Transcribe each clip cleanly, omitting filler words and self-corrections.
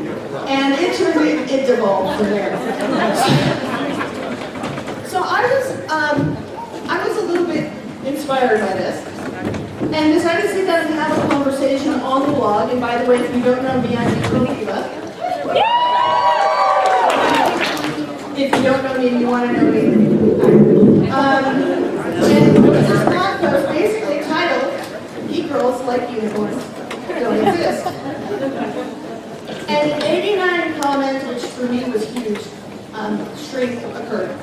And it devolved from there. So I was a little bit inspired by this, and decided to sit down and have a conversation on the blog. And by the way, if you don't know me, I'm Diva. If you don't know me and you want to know me, and this blog post basically titled "Geek Girls Like Unicorns Don't Exist." And 89 comments, which for me was huge, straight occurred.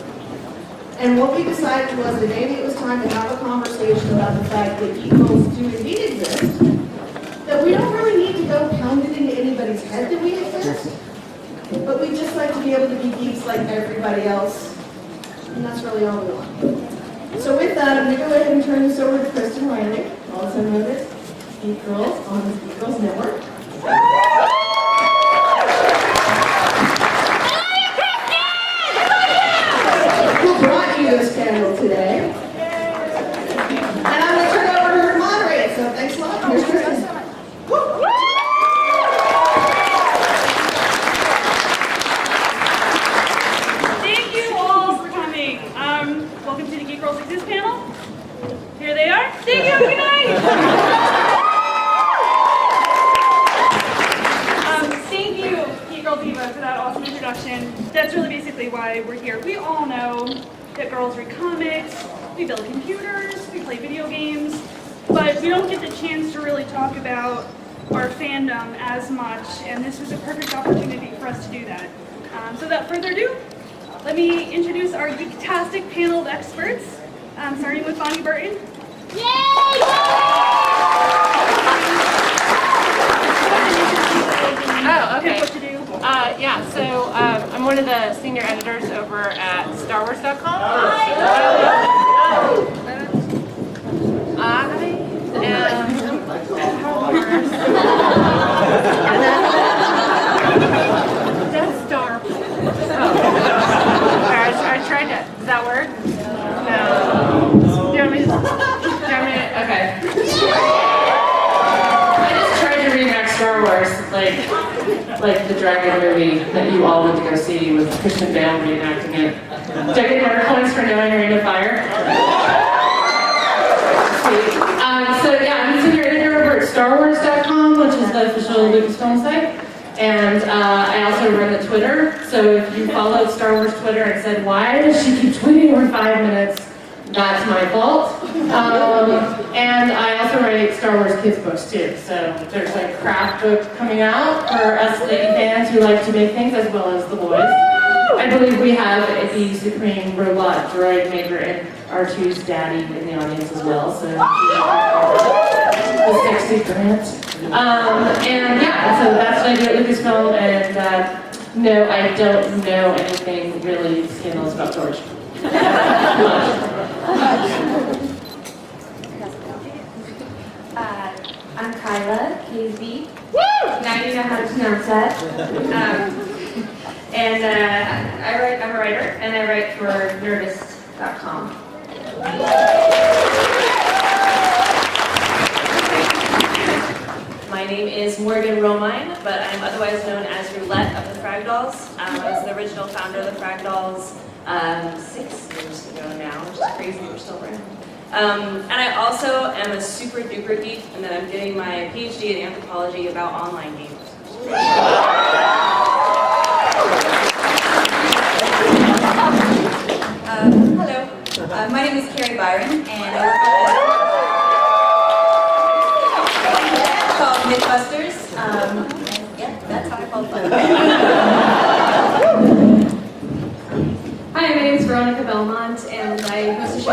And what we decided was that maybe it was time to have a conversation about the fact that geek girls do indeed exist, that we don't really need to go pound it into anybody's head that we exist, but we just like to be able to be geeks like everybody else, and that's really all we want. So with that, I'm going to go ahead and turn this over to Kristen Rielly, also known as Geek Girls on the Geek Girls Network. This panel today. And I'm going to turn it over to her to moderate, so thanks a lot. Here's Kristen. Thank you all for coming. Welcome to the Geek Girls Exist panel. Here they are. Thank you. Good night. Thank you, Geek Girl Diva, for that awesome introduction. That's really basically why we're here. We all know that girls read comics, we build computers, we play video games, but we don't get the chance to really talk about our fandom as much, and this was a perfect opportunity for us to do that. So without further ado, let me introduce our geek-tastic panel of experts, starting with Bonnie Burton. Yay! Oh, okay. What to do. Yeah, so I'm one of the senior editors over at StarWars.com. That's Star Wars. I tried to. Does that work? No. Do you want me to? Okay. I just tried to reenact Star Wars, like the Dragon movie that you all went to go see with Christian Bale reenacting it. Do I get murder points for knowing Ring of Fire? So yeah, I'm the senior editor over at StarWars.com, which is the official Lucasfilm site. And I also run the Twitter. So if you followed Star Wars Twitter and said, why does she keep tweeting every 5 minutes? That's my fault. And I also write Star Wars kids books too. So there's a craft book coming out for us lady fans who like to make things as well as the boys. I believe we have the Supreme Robot Droid Maker and R2's daddy in the audience as well. So the sexy Grant. And yeah, so that's what I do at Lucasfilm. And no, I don't know anything really scandalous about George. I'm Kyla, Kazebee. Now you know how to pronounce that. And I'm a writer, and I write for Nerdist.com. My name is Morgan Romine, but I'm otherwise known as Roulette of the Frag Dolls. I was the original founder of the Frag Dolls 6 years ago now, which is crazy, we're still around. And I also am a super duper geek, and then I'm getting my PhD in anthropology about online games. Hello, my name is Kari Byron, and I work on Mythbusters. Yeah, that's how I qualify. Hi, my name is Veronica Belmont, and I host a show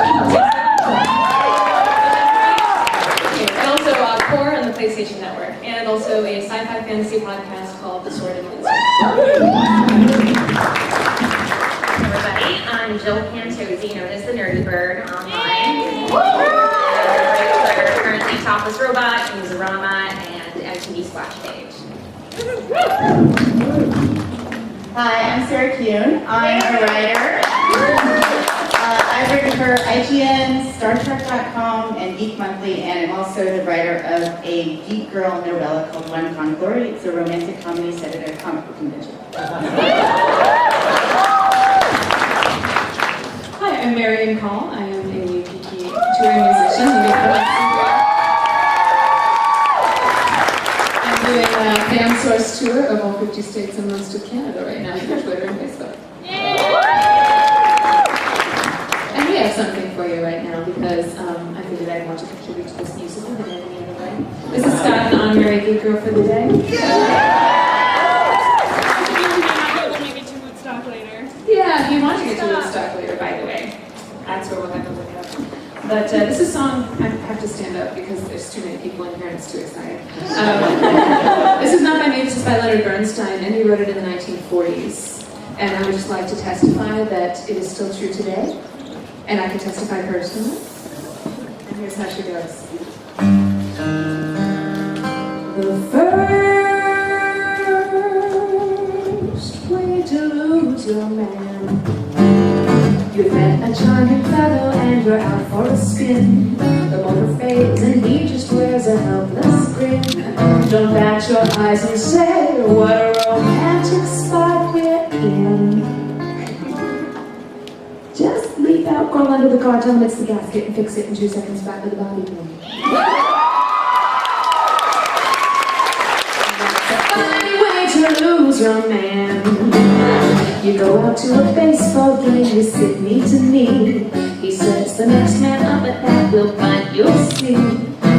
and also Core on the PlayStation Network, and also a sci-fi fantasy podcast called The Sword and Lancer. Everybody, I'm Jill Pantozzi, known as the Nerdy Bird online. Currently Topless Robot, Newsarama, and MTV Splash Page. Hi, I'm Sarah Kuhn. I'm a writer. I I've written for IGN, StarTrek.com, and Geek Monthly, and I'm also the writer of a geek girl novella called One Con Glory. It's a romantic comedy set at a comic book convention. Hi, I'm Marian Call. I am a geeky touring musician. I'm doing a fan source tour of all 50 states and most of Canada right now through Twitter and Facebook. And we have something for you right now because I figured I'd want to contribute to this musical in any other way. This is Scott, an honorary geek girl for the day. Maybe to Woodstock later. Yeah, if you want to get to Woodstock later, by the way. That's where we'll have to look up. But this is a song, I have to stand up because there's too many people in here and it's too exciting. This is not by me, this is by Leonard Bernstein, and he wrote it in the 1940s. And I would just like to testify that it is still true today. And I can testify personally. And here's how she goes. The first way to lose your man. You've met a charming fellow and you're out for a spin. The motor fades and he just wears a helpless grin. Don't bat your eyes and say, what a romantic spot we're in. Just leap out, crawl under the car, tell him it's the gasket, and fix it in 2 seconds back with a bobby pin. That's a funny way to lose your man. You go out to a baseball game, you sit knee to knee. He says the next man up at that will bunt, you'll see.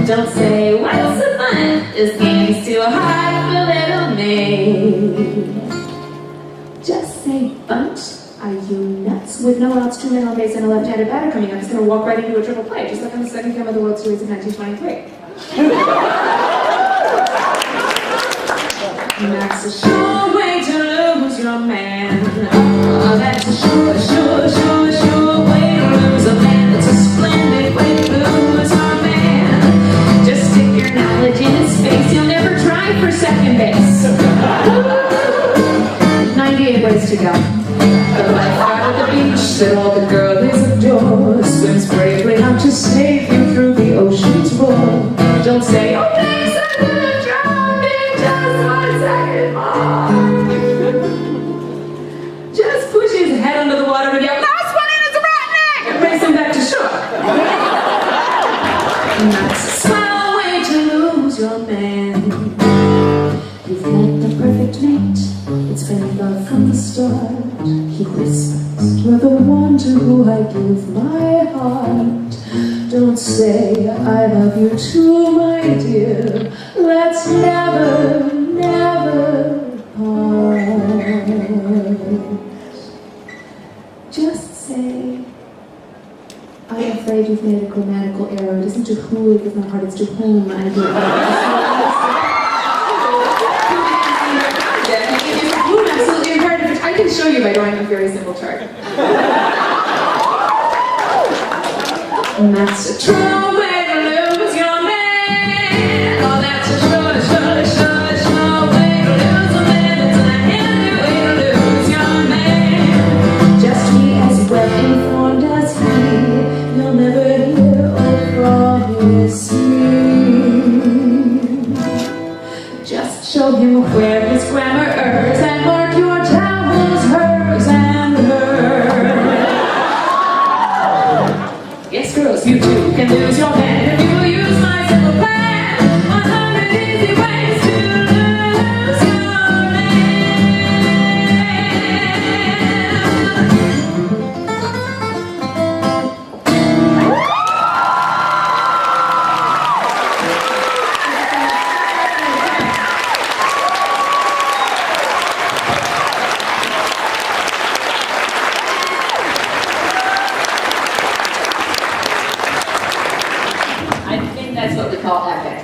Don't say, what's the fun? This game's too hard for little me. Just say, bunt. Are you nuts? With no outs, 2 men on base, and a left-handed batter coming up, he's going to walk right into a triple play, just like on the second game of the World Series of 1923. That's a sure way to lose your man. Oh, that's a sure way to lose a man. That's a splendid way to lose your man. Just stick your knowledge in his face. He'll never try for second base. 98 ways to go. The life out at the beach that all the girlies adore swims bravely out to save you through the ocean's roar. Don't say, oh thanks, I'm gonna drown in just 1 second more. Just push his head under the water and yell, last one in is a ratneck! And race him back to shore. And that's a swell way to lose your man. You've met the perfect mate. It's been love from the start. He whispers, you're the one to who I give my heart. Don't say I love you too, my dear. Let's never, never part. Just say, I'm afraid you've made a grammatical error. It isn't to who I give my heart, it's to whom I give my heart. Absolutely imperative, which I can show you by drawing a very simple chart. And that's a true way to lose your man. Oh, that's a sure way to lose a man. It's a handy way to lose your man. Just be as well informed as he. You'll never hear or promise me. Just show him where his grammar errs and mark your towels, hers and hers. Yes, girls, you too can lose your man if you will use my simple plan. 100 easy ways to lose your That's what we call epic.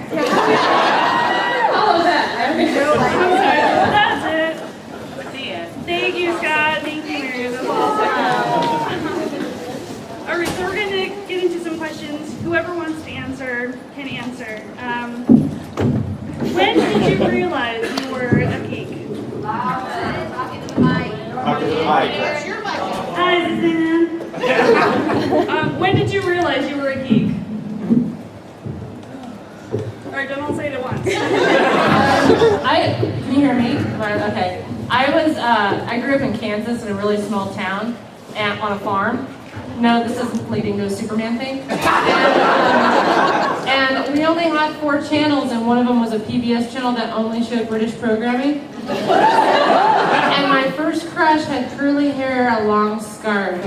All of that. That's it. Thank you, Scott. Thank you, Marian. That was awesome. All right, so we're going to get into some questions. Whoever wants to answer can answer. When did you realize you were a geek? Talking to the mic. Hi, Suzanne. When did you realize you were a geek? All right, don't all say it at once. Can you hear me? Okay. I grew up in Kansas in a really small town and on a farm. No, this isn't leading to a Superman thing. And we only had 4 channels, and one of them was a PBS channel that only showed British programming. And my first crush had curly hair, a long scarf.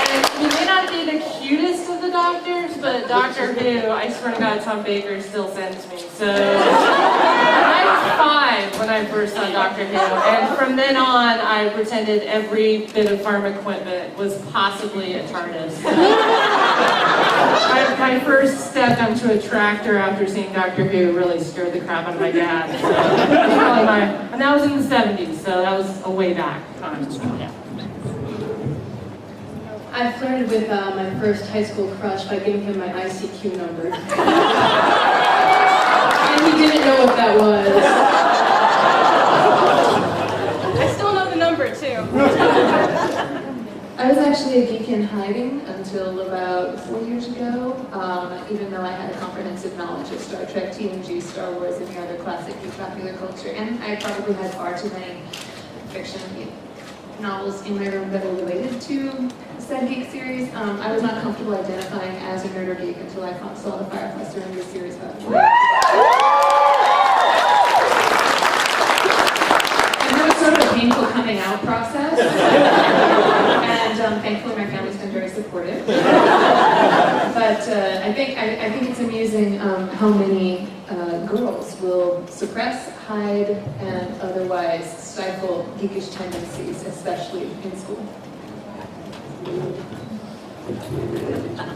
And he may not be the cutest of the doctors, but Doctor Who, I swear to God, Tom Baker still sends me. So I was 5 when I first saw Doctor Who, and from then on, I pretended every bit of farm equipment was possibly a TARDIS. My first step onto a tractor after seeing Doctor Who really scared the crap out of my dad. So, and that was in the 70s, so that was a way back time. Yeah. I flirted with my first high school crush by giving him my ICQ number. And he didn't know what that was. I still know the number, too. I was actually a geek in hiding until about 4 years ago, even though I had a comprehensive knowledge of Star Trek, TNG, Star Wars, and the other classic geek popular culture, and I probably had far too many fiction novels in my room that were related to said geek series. I was not comfortable identifying as a nerd or geek until I saw the Firefly Surrender series about it. And that was sort of a painful coming out process. And thankfully my family's been very supportive. But I think it's amusing how many girls will suppress, hide, and otherwise stifle geekish tendencies, especially in school.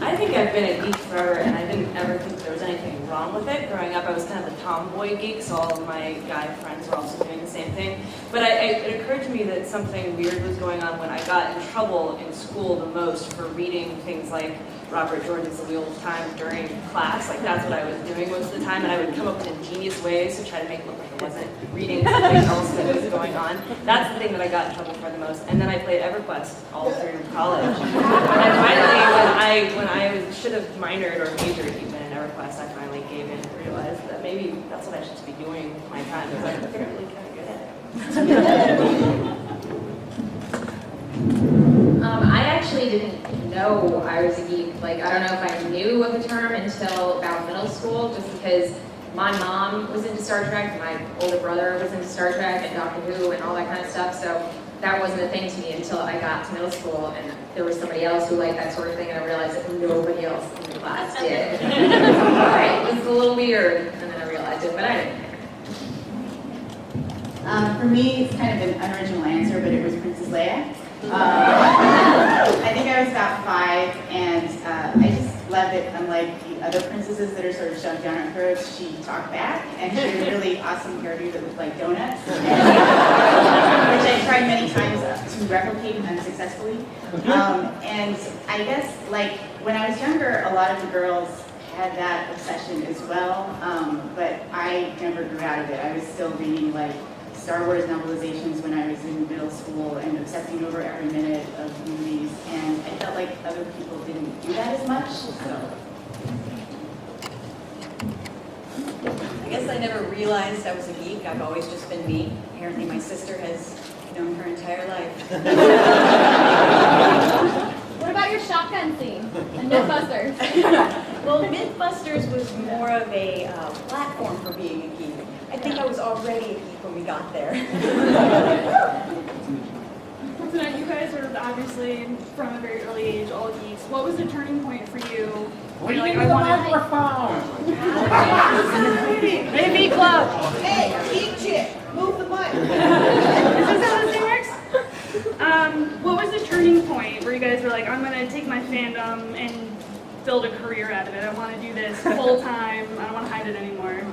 I think I've been a geek forever, and I didn't ever think there was anything wrong with it. Growing up, I was kind of a tomboy geek, so all of my guy friends were also doing the same thing. But it occurred to me that something weird was going on when I got in trouble in school the most for reading things like Robert Jordan's The Wheel of Time during class. Like, that's what I was doing most of the time, and I would come up with ingenious ways to try to make it look like I wasn't reading something else that was going on. That's the thing that I got in trouble for the most. And then I played EverQuest all through college. And finally, when I should have minored or majored even in EverQuest, I finally gave in and realized that maybe that's what I should be doing with my time, because I'm apparently kind of good at it. I actually didn't know I was a geek. Like, I don't know if I knew of the term until about middle school, just because my mom was into Star Trek, my older brother was into Star Trek and Doctor Who and all that kind of stuff, so that wasn't a thing to me until I got to middle school and there was somebody else who liked that sort of thing, and I realized that nobody else in the class did. Right, it was a little weird, and then I realized it, but I didn't care. For me, it's kind of an unoriginal answer, but it was Princess Leia. I think I was about 5, and I just loved it. Unlike the other princesses that are sort of shoved down our throats, she talked back, and she had a really awesome hairdo that looked like donuts, which I tried many times to replicate unsuccessfully. And I guess, like, when I was younger, a lot of the girls had that obsession as well, but I never grew out of it. I was still reading, like, Star Wars novelizations when I was in middle school and obsessing over every minute of movies, and I felt like other people didn't do that as much, so. I guess I never realized I was a geek. I've always just been me. Apparently my sister has known her entire life. What about your shotgun scene and Mythbusters? Well, Mythbusters was more of a platform for being a geek. I think I was already a geek when we got there. Tonight, you guys are obviously from a very early age, all geeks. What was the turning point for you? What do you Like, mean I the wanted- microphone? Baby club. Hey, geek chick, move the mic. Is this how this thing works? What was the turning point where you guys were like, I'm going to take my fandom and build a career out of it. I want to do this full time. I don't want to hide it anymore.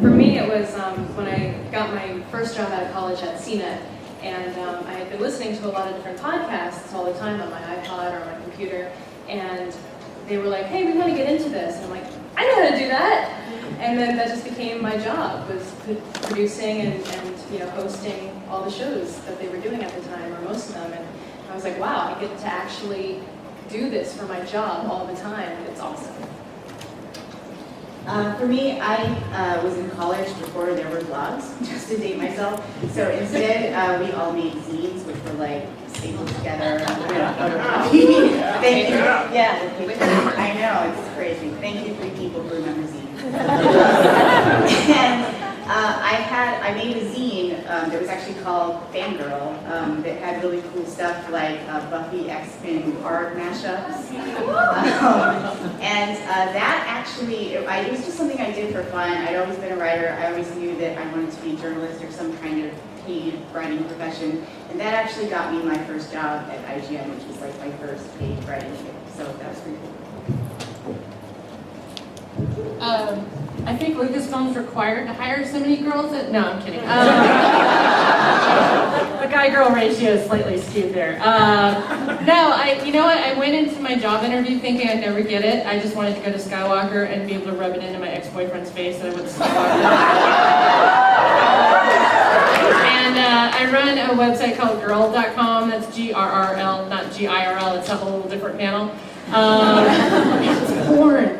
For me, it was when I got my first job out of college at CNET, and I had been listening to a lot of different podcasts all the time on my iPod or my computer, and they were like, hey, we want to get into this. And I'm like, I know how to do that. And then that just became my job, was producing and hosting all the shows that they were doing at the time, or most of them. And I was like, wow, I get to actually do this for my job all the time. It's awesome. For me, I was in college before there were blogs, just to date myself. So instead, we all made zines, which were like stapled together. Thank you. Yeah, I know, it's crazy. Thank you, 3 people who remember zines. And I made a zine that was actually called Fangirl, that had really cool stuff like Buffy X-Men art mashups. And that actually, it was just something I did for fun. I'd always been a writer. I always knew that I wanted to be a journalist or some kind of paid writing profession. And that actually got me my first job at IGN, which was like my first paid writing gig. So that was pretty cool. I think Lucasfilm's required to hire so many girls that, no, I'm kidding. The guy-girl ratio is slightly skewed there. No, you know what? I went into my job interview thinking I'd never get it. I just wanted to go to Skywalker and be able to rub it into my ex-boyfriend's face that I went to Skywalker. And I run a website called girl.com. That's GRRL, not GIRL. It's a whole different panel. It's porn.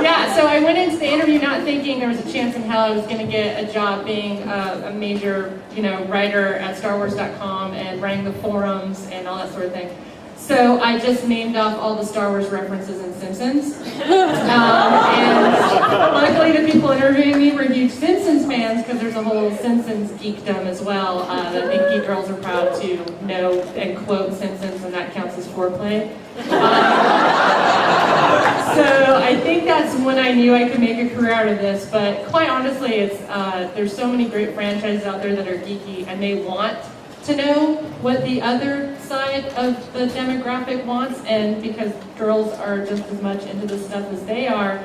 Yeah, so I went into the interview not thinking there was a chance in hell I was going to get a job being a major, writer at StarWars.com and running the forums and all that sort of thing. So I just named off all the Star Wars references in Simpsons. And luckily the people interviewing me were huge Simpsons fans because there's a whole Simpsons geekdom as well. I think Geek Girls are proud to know and quote Simpsons, and that counts as foreplay. So I think that's when I knew I could make a career out of this, but quite honestly, it's there's so many great franchises out there that are geeky and they want to know what the other side of the demographic wants, and because girls are just as much into this stuff as they are,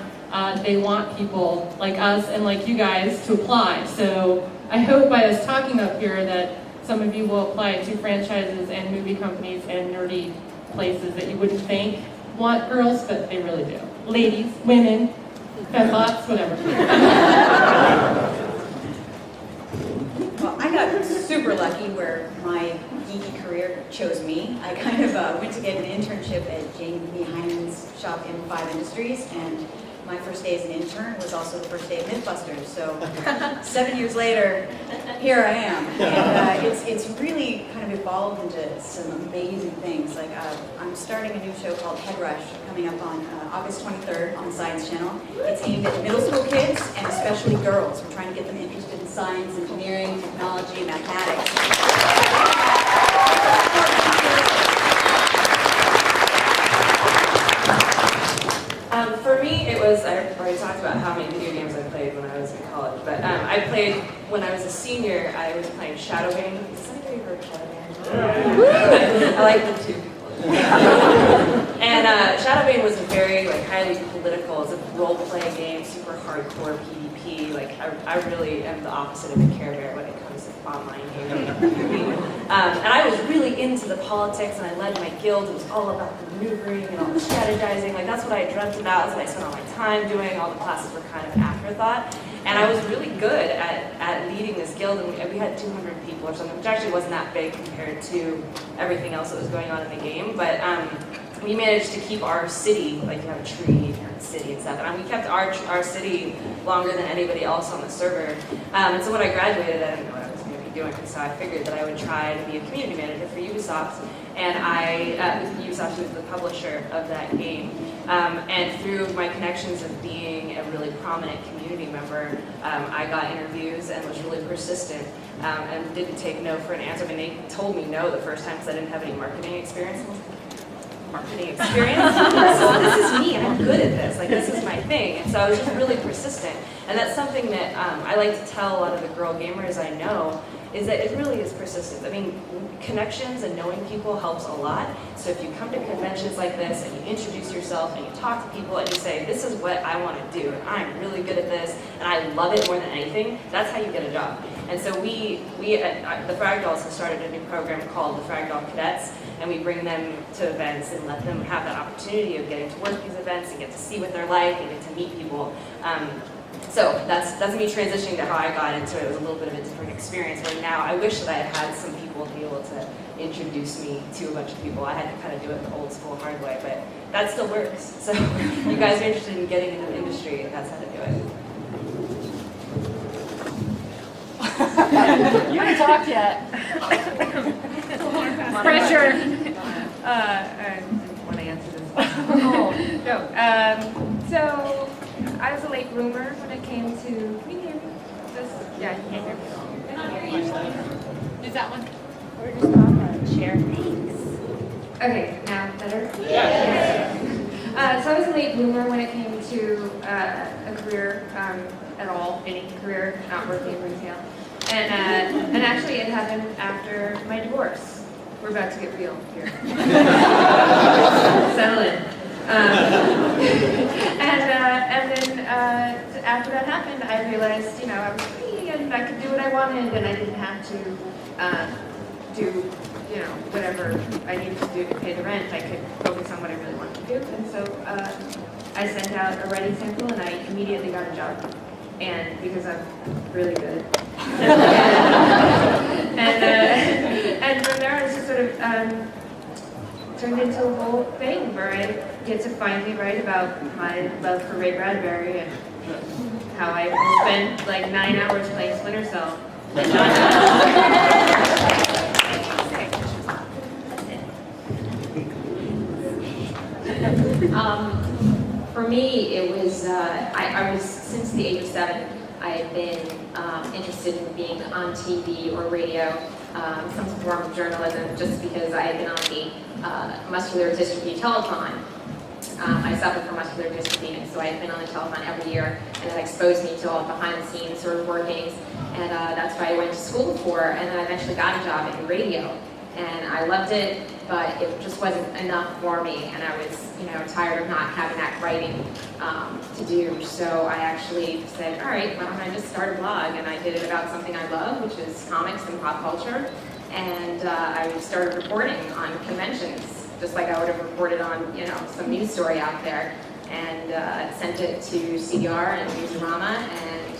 they want people like us and like you guys to apply. So I hope by us talking up here that some of you will apply to franchises and movie companies and nerdy places that you wouldn't think want girls, but they really do. Ladies, women, fembots, whatever. Well, I got super lucky where my geeky career chose me. I kind of went to get an internship at Jamie Hyman's shop in 5 Industries, and my first day as an intern was also the first day at Mythbusters. So 7 years later, here I am. And it's really kind of evolved into some amazing things. Like I'm starting a new show called Head Rush coming up on August 23rd on Science Channel. It's aimed at middle school kids and especially girls. We're trying to get them interested in science, engineering, technology, and mathematics. For me, it was, I already talked about how many video games I played when I was in college, but I played, when I was a senior, I was playing Shadowbane. Has anybody heard Shadowbane? I like the 2 people. And Shadowbane was very highly political. It's a role-play game, super hardcore PvP. I really am the opposite of a Care Bear when it comes to online gaming. And I was really into the politics, and I led my guild. It was all about the maneuvering and all the strategizing. That's what I dreamt about. That's what I spent all my time doing. All the classes were kind of afterthought. And I was really good at leading this guild, and we had 200 people or something, which actually wasn't that big compared to everything else that was going on in the game. But we managed to keep our city, you have a tree in your city and stuff, and we kept our city longer than anybody else on the server. And so when I graduated, I didn't know what I was going to be doing, so I figured that I would try to be a community manager for Ubisoft. And Ubisoft was the publisher of that game. And through my connections of being a really prominent community member, I got interviews and was really persistent and didn't take no for an answer. I mean, they told me no the first time because I didn't have any marketing experience. So this is me, and I'm good at this. This is my thing. And so I was just really persistent. And that's something that I like to tell a lot of the girl gamers I know, is that it really is persistence. I mean, connections and knowing people helps a lot. So if you come to conventions like this and you introduce yourself and you talk to people and you say, this is what I want to do, and I'm really good at this, and I love it more than anything, that's how you get a job. And so we at the Frag Dolls have started a new program called the Frag Doll Cadets, and we bring them to events and let them have that opportunity of getting to work these events and get to see what they're like and get to meet people. So that's me transitioning to how I got into it. It was a little bit of a different experience, but now I wish that I had had some people to be able to introduce me to a bunch of people. I had to kind of do it the old school hard way, but that still works. So if you guys are interested in getting into the industry, that's how to do it. You haven't talked yet. Pressure. I didn't want to answer this. Oh, no. So I was a late bloomer when it came to. Can you hear me? Yeah, you can hear me. Is that one? Or just talk on a chair. Thanks. Okay, now better? Yeah. So I was a late bloomer when it came to a career at all, any career, not working in retail. And actually it happened after my divorce. We're about to get real here. Settle in. And then after that happened, I realized, I was free and I could do what I wanted and I didn't have to do, whatever I needed to do to pay the rent. I could focus on what I really wanted to do. And so I sent out a writing sample and I immediately got a job. And because I'm really good. And from there, it's just sort of turned into a whole thing where I get to finally write about my love for Ray Bradbury and how I spent like 9 hours playing Splinter Cell. For me, it was, I was, since the age of 7, I had been interested in being on TV or radio, some form of journalism, just because I had been on the muscular dystrophy telethon. I suffered from muscular dystrophy, and so I had been on the telethon every year, and that exposed me to all the behind-the-scenes sort of workings, and that's what I went to school for, and then I eventually got a job in radio. And I loved it, but it just wasn't enough for me, and I was, tired of not having that writing to do. So I actually said, all right, why don't I just start a blog? And I did it about something I love, which is comics and pop culture. And I started reporting on conventions, just like I would have reported on, some news story out there, and sent it to CDR and Newsarama, and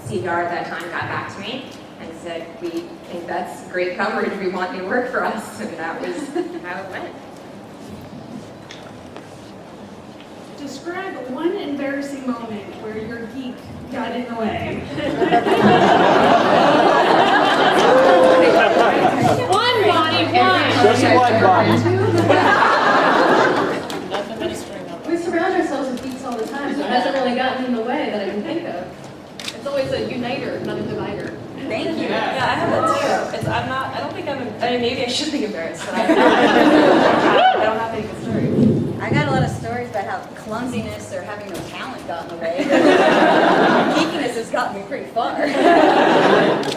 CDR at that time got back to me and said, we think that's great coverage, we want you to work for us, and that was how it went. Describe one embarrassing moment where your geek got in the way. One, Bonnie, one. Just one, Bonnie. We surround ourselves with geeks all the time, so it hasn't really gotten in the way that I can think of. It's always a uniter, not a divider. Thank you. Yeah, I have that too. I don't think maybe I should be embarrassed, but I don't have any good stories. I got a lot of stories about how clumsiness or having no talent got in the way. Geekiness has gotten me pretty far.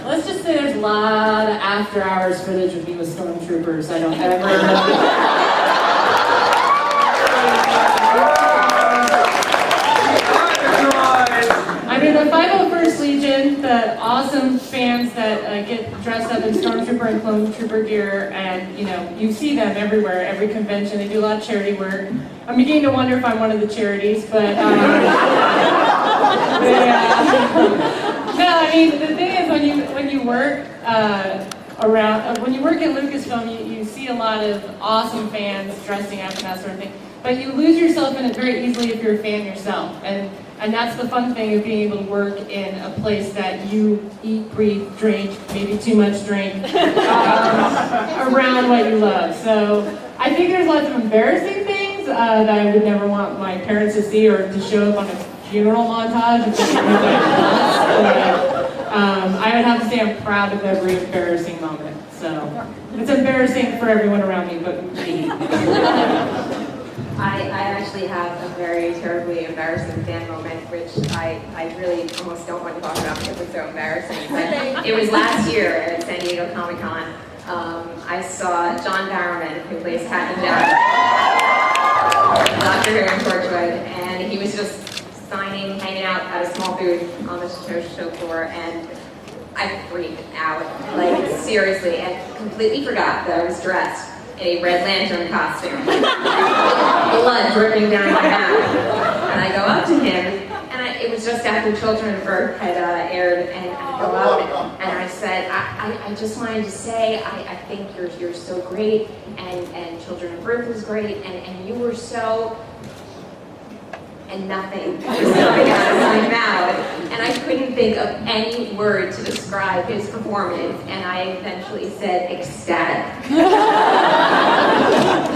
Let's just say there's a lot of after-hours footage of me with stormtroopers. I don't ever... I mean, the 501st Legion, the awesome fans that get dressed up in Stormtrooper and Clone Trooper gear, and you see them everywhere, every convention. They do a lot of charity work. I'm beginning to wonder if I'm one of the charities, but yeah. No, I mean, the thing is when you work when you work at Lucasfilm, you see a lot of awesome fans dressing up and that sort of thing. But you lose yourself in it very easily if you're a fan yourself. And that's the fun thing of being able to work in a place that you eat, breathe, drink, maybe too much drink, around what you love. So I think there's lots of embarrassing things that I would never want my parents to see or to show up on a funeral montage. I would have to say I'm proud of every embarrassing moment. So it's embarrassing for everyone around me, but me. I actually have a very terribly embarrassing fan moment, which I really almost don't want to talk about because it's so embarrassing. But it was last year at San Diego Comic-Con. I saw John Barrowman, who plays Captain Jack, Dr. Who in Torchwood, and he was just signing, hanging out at a small booth on the show floor, and I freaked out, like seriously, and completely forgot that I was dressed in a Red Lantern costume. Blood dripping down my back. And I go up to him, and it was just after Children of Earth had aired, and I go up and I said, I just wanted to say, I think you're so great, and Children of Earth was great, and you were so... and nothing was coming out of my mouth. And I couldn't think of any word to describe his performance, and I eventually said ecstatic.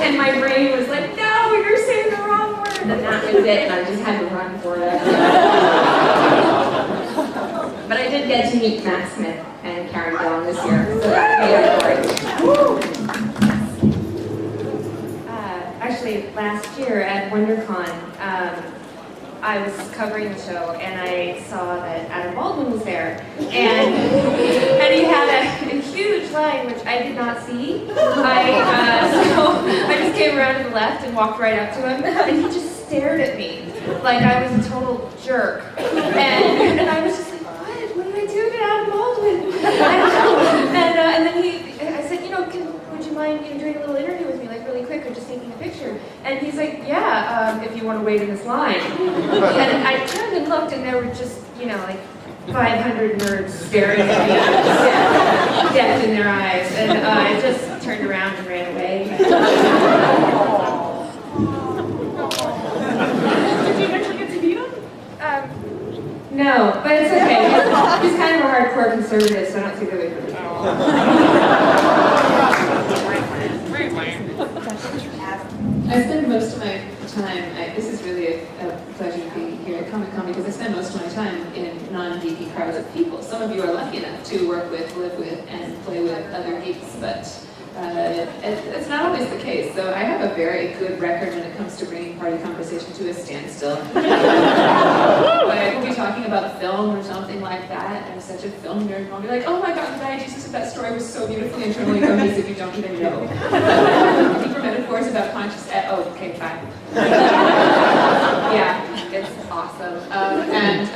And my brain was like, no, you're saying the wrong word. And that was it, and I just had to run for it. But I did get to meet Matt Smith and Karen Bell this year, so that made it great. Actually, last year at WonderCon, I was covering the show, and I saw that Adam Baldwin was there, and he had a huge line, which I did not see. So I just came around to the left and walked right up to him, and he just stared at me like I was a total jerk. And I was just like, what did I do to Adam Baldwin? I don't know. And then I said, would you mind doing a little interview with me, like really quick, or just taking a picture? And he's like, yeah, if you want to wait in this line. And I turned and looked, and there were just, like 500 nerds staring at me, death in their eyes. And I just turned around and ran away. Did you eventually get to meet him? No, but it's okay. He's kind of a hardcore conservative, so I don't see the way for it. I spend most of my time, this is really a pleasure to be here at Comic-Con because I spend most of my time in non-geeky crowds of people. Some of you are lucky enough to work with, live with, and play with other geeks, but it's not always the case. So I have a very good record when it comes to bringing party conversation to a standstill. I will be talking about film or something like that. I'm such a film nerd, and I'll be like, oh my god, the diegesis of that story was so beautifully internally cohesive, you don't even know. Looking for metaphors about conscious... oh, okay, fine. Yeah, it's awesome. And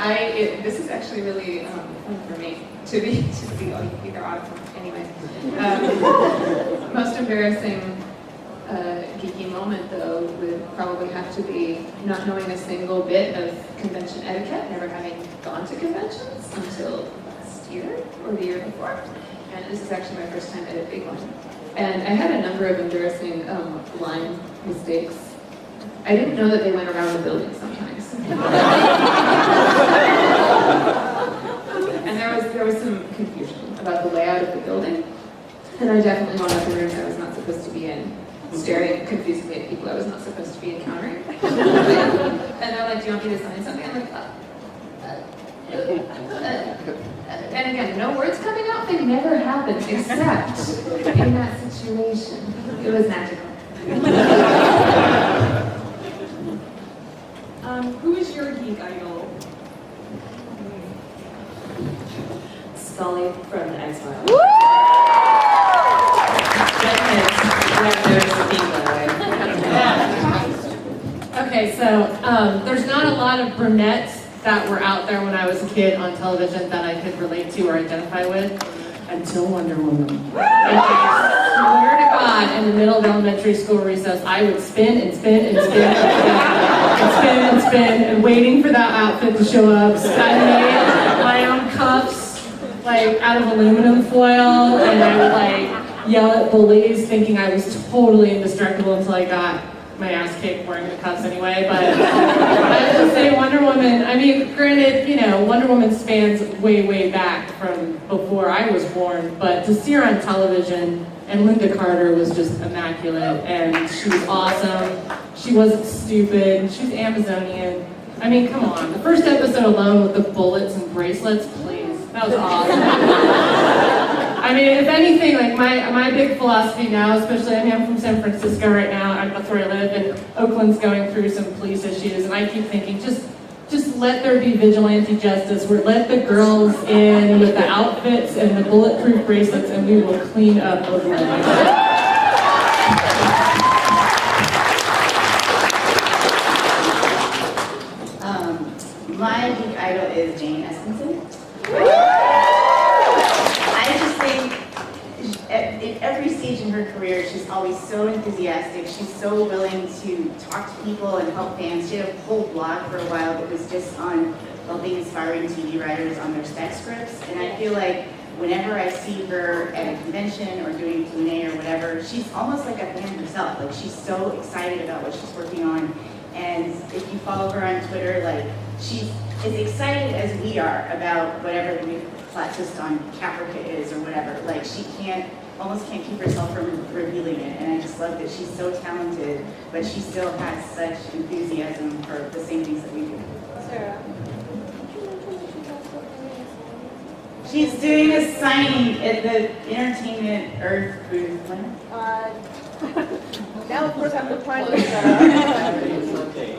this is actually really fun for me to be oh, you're awesome. Anyway. Most embarrassing geeky moment, though, would probably have to be not knowing a single bit of convention etiquette, never having gone to conventions until last year or the year before. And this is actually my first time at a big one. And I had a number of embarrassing line mistakes. I didn't know that they went around the building sometimes. And there was some confusion about the layout of the building. And I definitely went up in rooms I was not supposed to be in, staring confusedly at people I was not supposed to be encountering. And they're like, do you want me to sign something? I'm like, and again, no words coming out, they never happened, except in that situation. It was magical. Who is your geek idol? Scully from the X-Files. Okay, so there's not a lot of brunettes that were out there when I was a kid on television that I could relate to or identify with until Wonder Woman. And I swear to God, in the middle of elementary school recess, I would spin and spin and spin and spin and spin and spin and waiting for that outfit to show up. So I made my own cuffs, like out of aluminum foil, and I would like yell at bullies thinking I was totally indestructible until I got my ass kicked wearing the cuffs anyway. But I have to say Wonder Woman, I mean, granted, Wonder Woman spans way, way back from before I was born, but to see her on television, and Linda Carter was just immaculate, and she was awesome. She wasn't stupid. She was Amazonian. I mean, come on. The first episode alone with the bullets and bracelets, please. That was awesome. I mean, if anything, like my big philosophy now, especially, I'm from San Francisco right now, that's where I live, and Oakland's going through some police issues, and I keep thinking, just let there be vigilante justice. Let the girls in with the outfits and the bulletproof bracelets, and we will clean up Oakland. My geek idol is Jane Espenson. career, she's always so enthusiastic. She's so willing to talk to people and help fans. She had a whole blog for a while that was just on helping inspiring TV writers on their spec scripts. And I feel like whenever I see her at a convention or doing Q&A or whatever, she's almost like a fan herself. Like, she's so excited about what she's working on. And if you follow her on Twitter, like, she's as excited as we are about whatever the new plot twist on Caprica is or whatever. Like, she almost can't keep herself from revealing it. And I just love that she's so talented, but she still has such enthusiasm for the same things that we do. Sarah. She's doing a signing at the Entertainment Earth booth. When? Now, of course, I'm the point.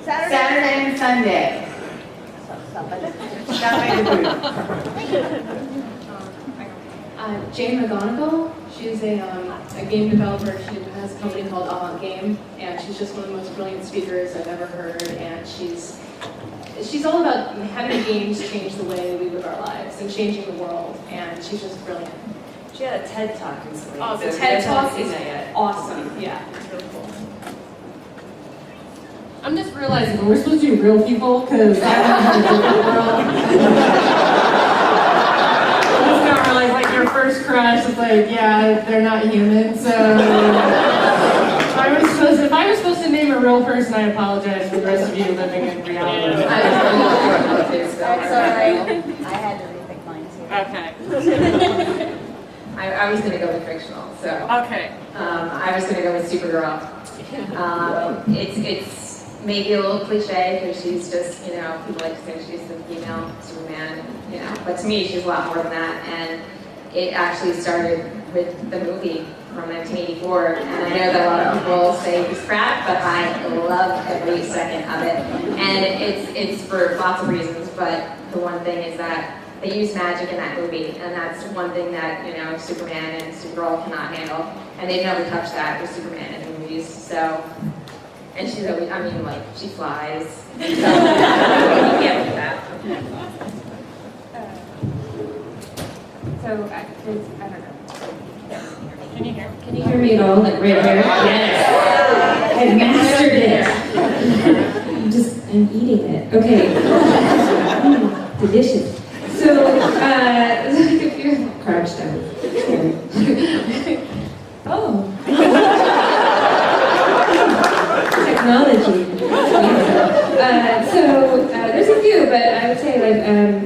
Saturday and Sunday. Stop by the booth. Jane McGonigal, she's a game developer. She has a company called Avant Game, and she's just one of the most brilliant speakers I've ever heard. And she's all about having games change the way we live our lives and changing the world. And she's just brilliant. She had a TED Talk recently. Oh, the so TED Talk is yet. awesome. Yeah, it's really cool. I'm just realizing, we're supposed to do real people, because I don't have a different world. I just don't realize, like, your first crush is like, yeah, they're not human, so... if I was supposed to name a real person, I apologize for the rest of you living in reality. I'm sorry. I had to rethink mine too. Okay. I was going to go with fictional, so. Okay. I was going to go with Supergirl. It's maybe a little cliche because she's just, people like to say she's the female Superman, but to me she's a lot more than that. And it actually started with the movie from 1984, and I know that a lot of people say it's crap, but I love every second of it. And it's for lots of reasons, but the one thing is that they use magic in that movie, and that's one thing that, Superman and Supergirl cannot handle. And they've never touched that with Superman in the movies, so. And she's really, she flies. So, you can't do that. So, I don't know. Can you hear? Can you hear me at all? Like right here? Yes. I've mastered it. I'm eating it. Okay. Delicious. So, if you're crouched down. Oh. Technology. There's a few, but I would say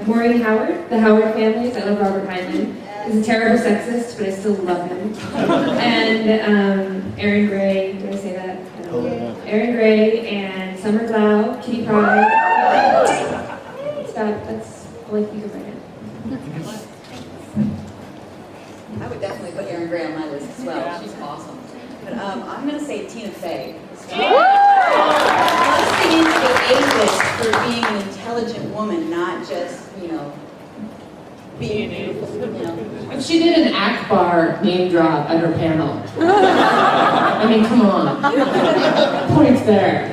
Maureen Howard, the Howard families. I love Robert Heinlein. He's a terrible sexist, but I still love him. And Aaron Gray, did I say that? Aaron Gray and Summer Glau, Kitty Pryde. That's like you can bring it. I would definitely put Erin Gray on my list as well. She's awesome. But I'm going to say Tina Fey. Busting into the A-list for being an intelligent woman, not just, being beautiful, If she did an Akbar name drop at her panel. I mean, come on. Points there.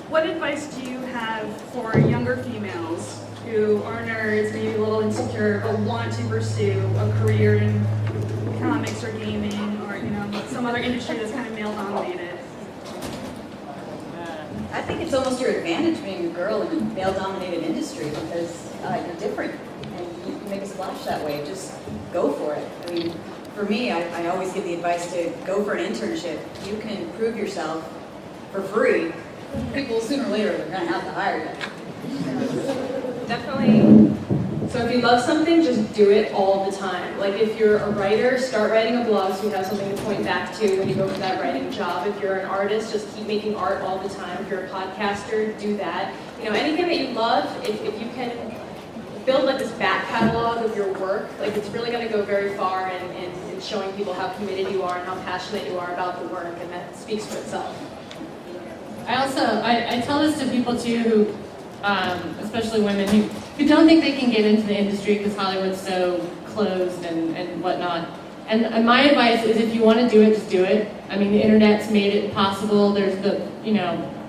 What advice do you have for younger females who are nerds, maybe a little insecure, but want to pursue a career in comics or gaming or, some other industry that's kind of male-dominated? I think it's almost your advantage being a girl in a male-dominated industry because you're different and you can make a splash that way. Just go for it. I mean, for me, I always give the advice to go for an internship. You can prove yourself for free. People sooner or later are going to have to hire you. Definitely. So if you love something, just do it all the time. Like if you're a writer, start writing a blog so you have something to point back to when you go for that writing job. If you're an artist, just keep making art all the time. If you're a podcaster, do that. Anything that you love, if you can build like this back catalog of your work, like it's really going to go very far in showing people how committed you are and how passionate you are about the work, and that speaks for itself. I tell this to people too who, especially women who don't think they can get into the industry because Hollywood's so closed and whatnot. And my advice is if you want to do it, just do it. I mean, the internet's made it possible. There's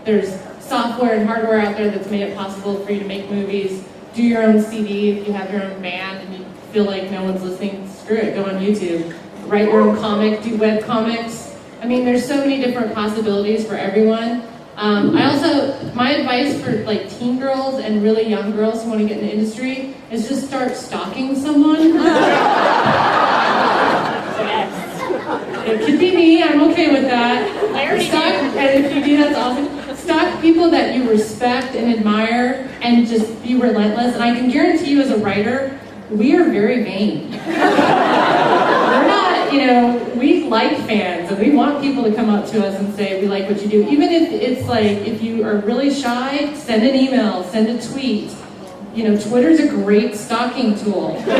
there's software and hardware out there that's made it possible for you to make movies. Do your own CD if you have your own band and you feel like no one's listening screw it, go on YouTube, write your own comic, do web comics. I mean, there's so many different possibilities for everyone. My advice for like teen girls and really young girls who want to get in the industry is just start stalking someone. It could be me, I'm okay with that. And if you do, that's awesome. Stalk people that you respect and admire and just be relentless. And I can guarantee you as a writer, we are very vain. We're not, we like fans and we want people to come up to us and say, we like what you do. Even if it's like, if you are really shy, send an email, send a tweet. Twitter's a great stalking tool. The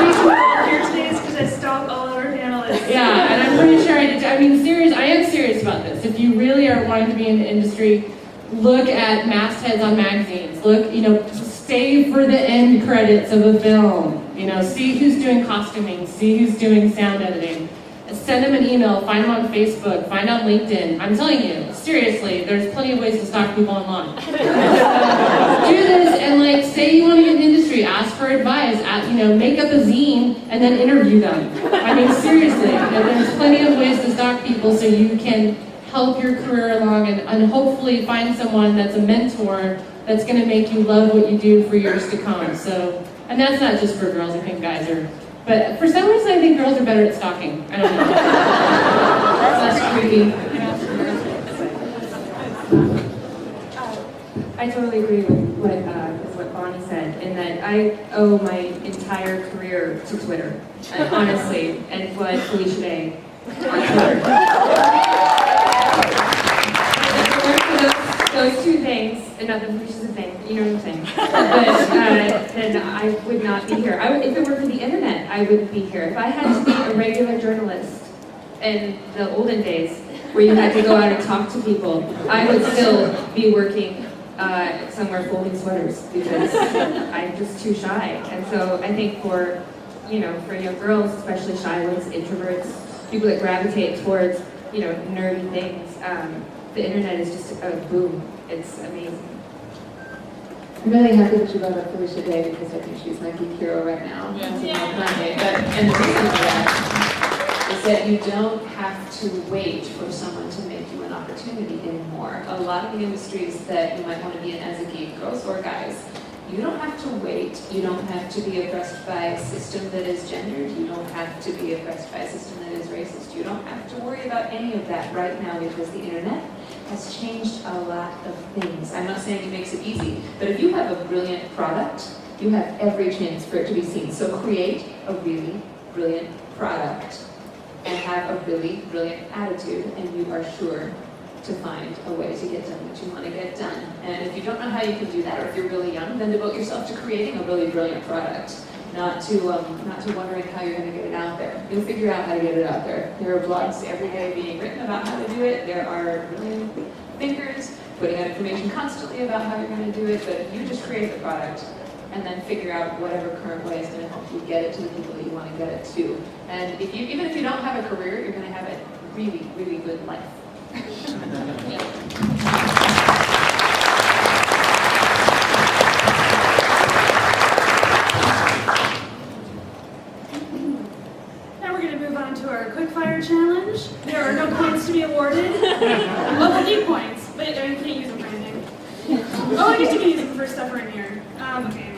reason we're all here today is because I stalk all of our panelists. Yeah, and I'm pretty sure I did. I am serious about this. If you really are wanting to be in the industry, look at mastheads on magazines. Look, stay for the end credits of a film. See who's doing costuming, see who's doing sound editing. Send them an email, find them on Facebook, find on LinkedIn. I'm telling you, seriously, there's plenty of ways to stalk people online. Do this and say you want to get in the industry, ask for advice, make up a zine and then interview them. I mean, seriously, there's plenty of ways to stalk people so you can help your career along and hopefully find someone that's a mentor that's going to make you love what you do for years to come. So, and that's not just for girls, I think guys are. But for some reason, I think girls are better at stalking. I don't know. That's creepy. I totally agree with what Bonnie said, in that I owe my entire career to Twitter, honestly, and what Felicia Day on Twitter. Those two things, and not that Felicia's a thing, you know what I'm saying, but then I would not be here. If it were for the internet, I wouldn't be here. If I had to be a regular journalist in the olden days, where you had to go out and talk to people, I would still be working somewhere folding sweaters because I'm just too shy. And so I think for young girls, especially shy ones, introverts, people that gravitate towards, nerdy things, the internet is just a boom. It's amazing. I'm really happy that you brought up Felicia Day because I think she's my geek hero right now. And the reason for that is that you don't have to wait for someone to make you an opportunity anymore. A lot of the industries that you might want to be in as a geek, girls or guys, you don't have to wait. You don't have to be oppressed by a system that is gendered. You don't have to be oppressed by a system that is racist. You don't have to worry about any of that right now because the internet has changed a lot of things. I'm not saying it makes it easy, but if you have a brilliant product, you have every chance for it to be seen. So create a really brilliant product and have a really brilliant attitude, and you are sure to find a way to get done what you want to get done. And if you don't know how you can do that, or if you're really young, then devote yourself to creating a really brilliant product, not to wondering how you're going to get it out there. You'll figure out how to get it out there. There are blogs every day being written about how to do it. There are brilliant thinkers putting out information constantly about how you're going to do it, but you just create the product and then figure out whatever current way is going to help you get it to the people that you want to get it to. And even if you don't have a career, you're going to have a really, really good life. Now we're going to move on to our quickfire challenge. There are no points to be awarded. Well, we'll need points, but you can't use them for anything. Oh, I guess you can use them for stuff right here. Okay.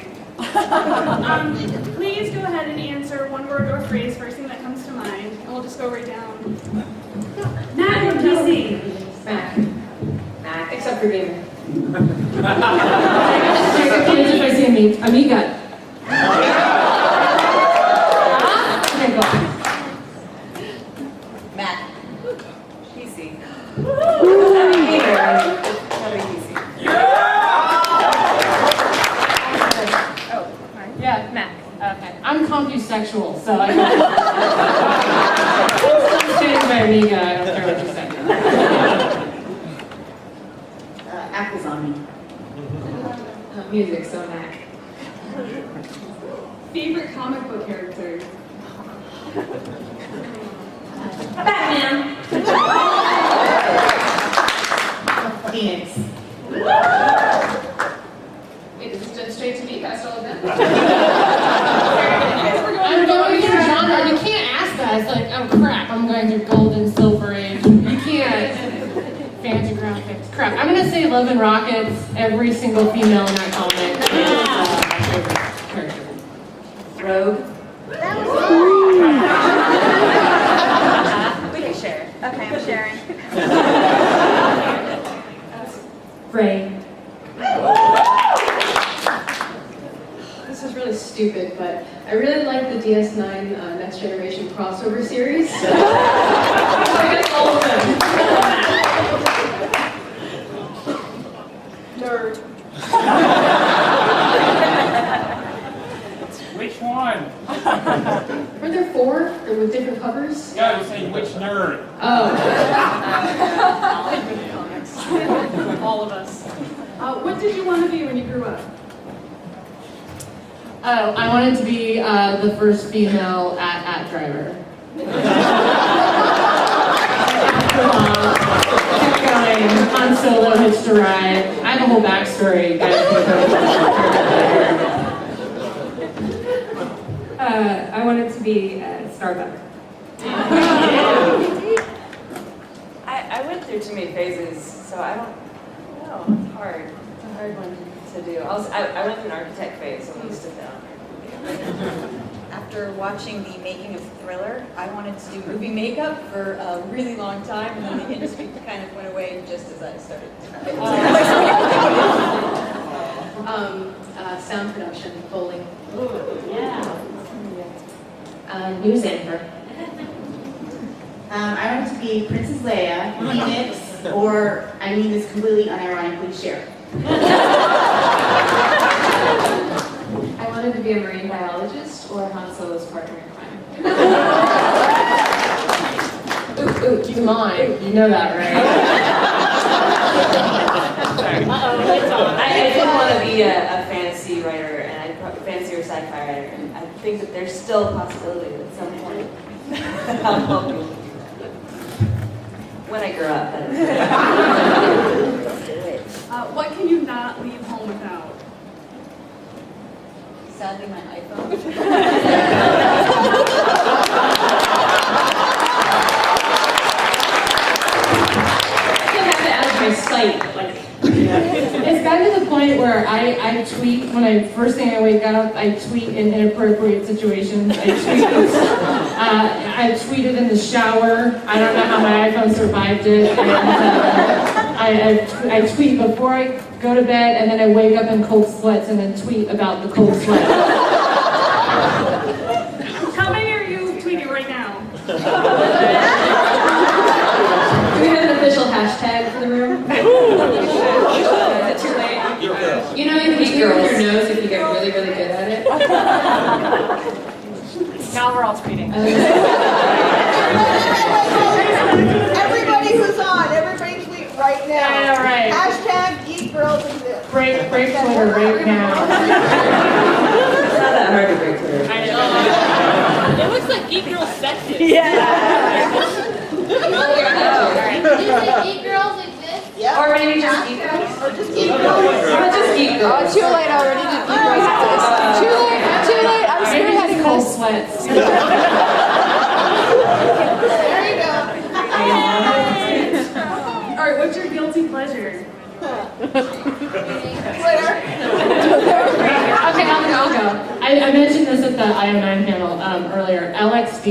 Please go ahead and answer one word or phrase, first thing that comes to mind, and we'll just go right down. Mac or PC? Mac. Except for gaming. If I say Amiga. Okay, go. Mac. PC. Yeah, Mac. Okay. I'm compusexual, so I don't change my Amiga, I don't care what you say. Apple's on me. Music, so Mac. Favorite comic book character? Batman. Phoenix. Wait, is this done straight to me past all of them? I'm going Crap. I'm gonna say Love and Rockets. Every single female in that comic is my favorite character. Rogue. We can share. Okay, I'm sharing. Ray. This is really stupid, but I really like the DS9 Next Generation crossover series. I like all of them. Nerd. Which one? Were there 4? Or with different covers? Yeah, I was saying which nerd. Oh. All of us. What did you want to be when you grew up? Oh, I wanted to be the first female at driver. Kept going. Han Solo hitched a ride. I have a whole backstory. Guys I wanted to be Starbuck. I went through too many phases, so I don't know. It's hard. It's a hard one to do. I went through an architect phase, so I used to fit on there. After watching the making of Thriller, I wanted to do movie makeup for a really long time, and then the industry kind of went away just as I started. Sound production, bowling. Yeah. News anchor. I wanted to be Princess Leia, Phoenix, or, I mean this completely unironically, Cher. I wanted to be a marine biologist or Han Solo's partner in crime. Ooh, keep in mind, you know that, right? I did want to be a fantasy writer, and fantasy or sci-fi writer. And I think that there's still a possibility at some point I'll help you. When I grow up, that is. What can you not leave home without? Sadly, my iPhone. My site, like, it's gotten to the point where I tweet first thing I wake up, I tweet in inappropriate situations. I tweeted in the shower. I don't know how my iPhone survived it. And, I tweet before I go to bed, and then I wake up in cold sweats, and then tweet about the cold sweats. How many are you tweeting right now? Do we have an official hashtag for the room? Is it too late? You know, you can tweet with your nose if you get really, really good at it. Now we're all tweeting. Everybody who's on, everybody tweet right now. I know, right. Hashtag Geek Girls exist. Break Twitter right now. It's not that hard to break Twitter. I know. It looks like Geek Girls sexy. Yeah. Did you say Geek Girls exist? Yeah. Or maybe just Geek Girls. Or just Geek Girls. Just Geek Girls. Oh, too late already. Too late. I'm spearheading Cold this. sweats. There you go. All right, what's your guilty pleasure? Twitter. Okay, I'll go. I mentioned this at the IO9 panel earlier. LXD,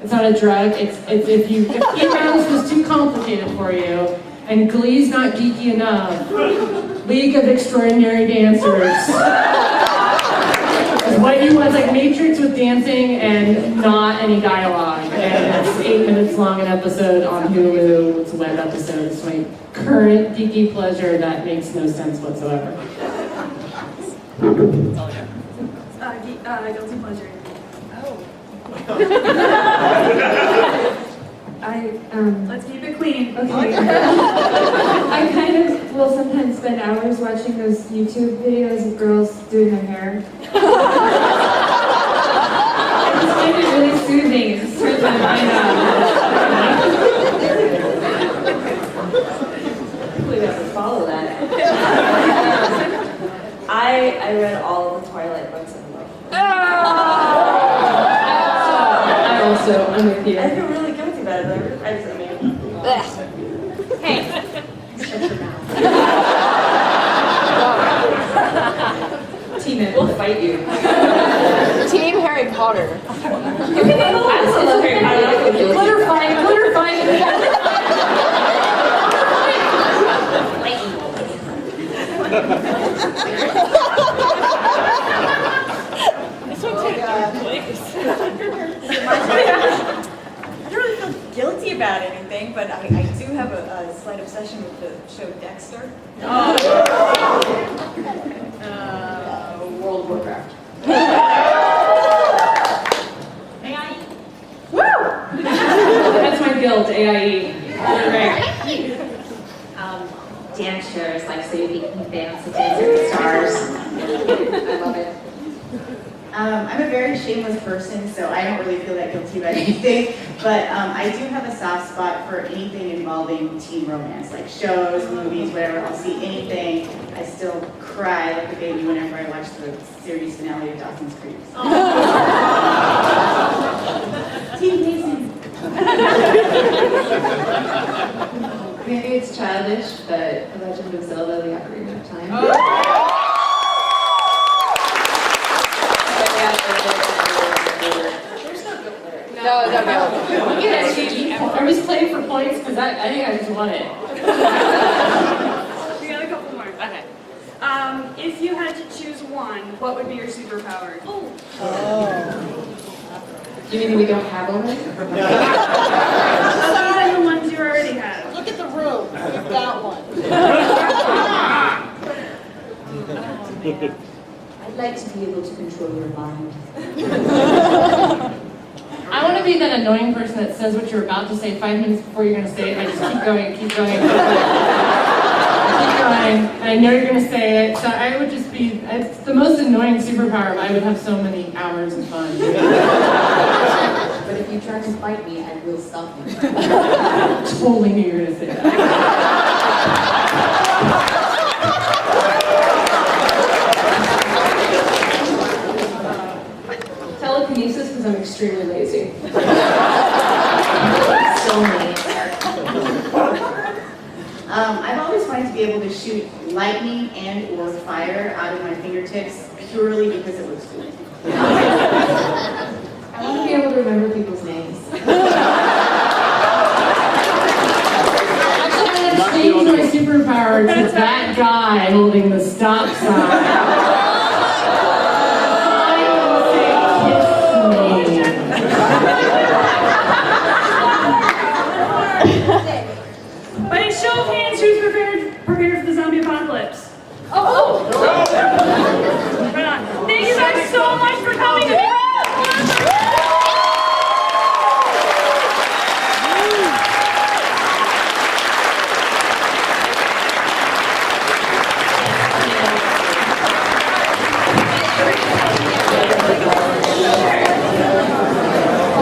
it's not a drug. It's if emails was too complicated for you, and Glee's not geeky enough. League of Extraordinary Dancers. It's what you want, like Matrix with dancing and not any dialogue. And it's 8 minutes long an episode on Hulu. It's a web episode. It's my current geeky pleasure that makes no sense whatsoever. Guilty pleasure. Let's keep it clean. Okay. I kind of will sometimes spend hours watching those YouTube videos of girls doing their hair. I just find it really soothing. It just turns my mind off. We have to follow that. I read all of the Twilight books in a row. I'm with you. I feel really guilty about it, but I mean. Hey, it. We'll fight you. Team Harry Potter. I also love Harry Potter. Glitter fight, glitter fight. This one took dark place. I don't really feel guilty about anything, but I do have a slight obsession with the show Dexter. World of Warcraft. AIE. Woo! That's my guild, AIE. Right. Dance shows, like so you can dance to Dance with the Stars. I love it. I'm a very shameless person, so I don't really feel that guilty about anything. But I do have a soft spot for anything involving teen romance, like shows, movies, whatever. I'll see anything. I still cry like a baby whenever I watch the series finale of Dawson's Creek. Teen pacing. Maybe it's childish, but The Legend of Zelda: The Ocarina of Time. No. Are we just playing for points? Because I think I just won it. We got a couple more. Okay. If you had to choose one, what would be your superpower? Oh. You mean we don't have already? Other than the ones you already have. Look at the room. We've got one. I'd like to be able to control your mind. I want to be that annoying person that says what you're about to say 5 minutes before you're going to say it. I just keep going, keep going, keep going. Keep going. And I know you're going to say it. So I would just be, it's the most annoying superpower, but I would have so many hours of fun. But if you try to fight me, I will stop you. Totally knew you were going to say that. Telekinesis, because I'm extremely lazy. So many. I've always wanted to be able to shoot lightning and or fire out of my fingertips purely because it looks cool. I want to be able to remember people's names. Actually, I'm going to change my superpower to that guy holding the stop sign. By a show of hands, who's prepared for the zombie apocalypse? Oh! Right on. Thank you guys so much for coming.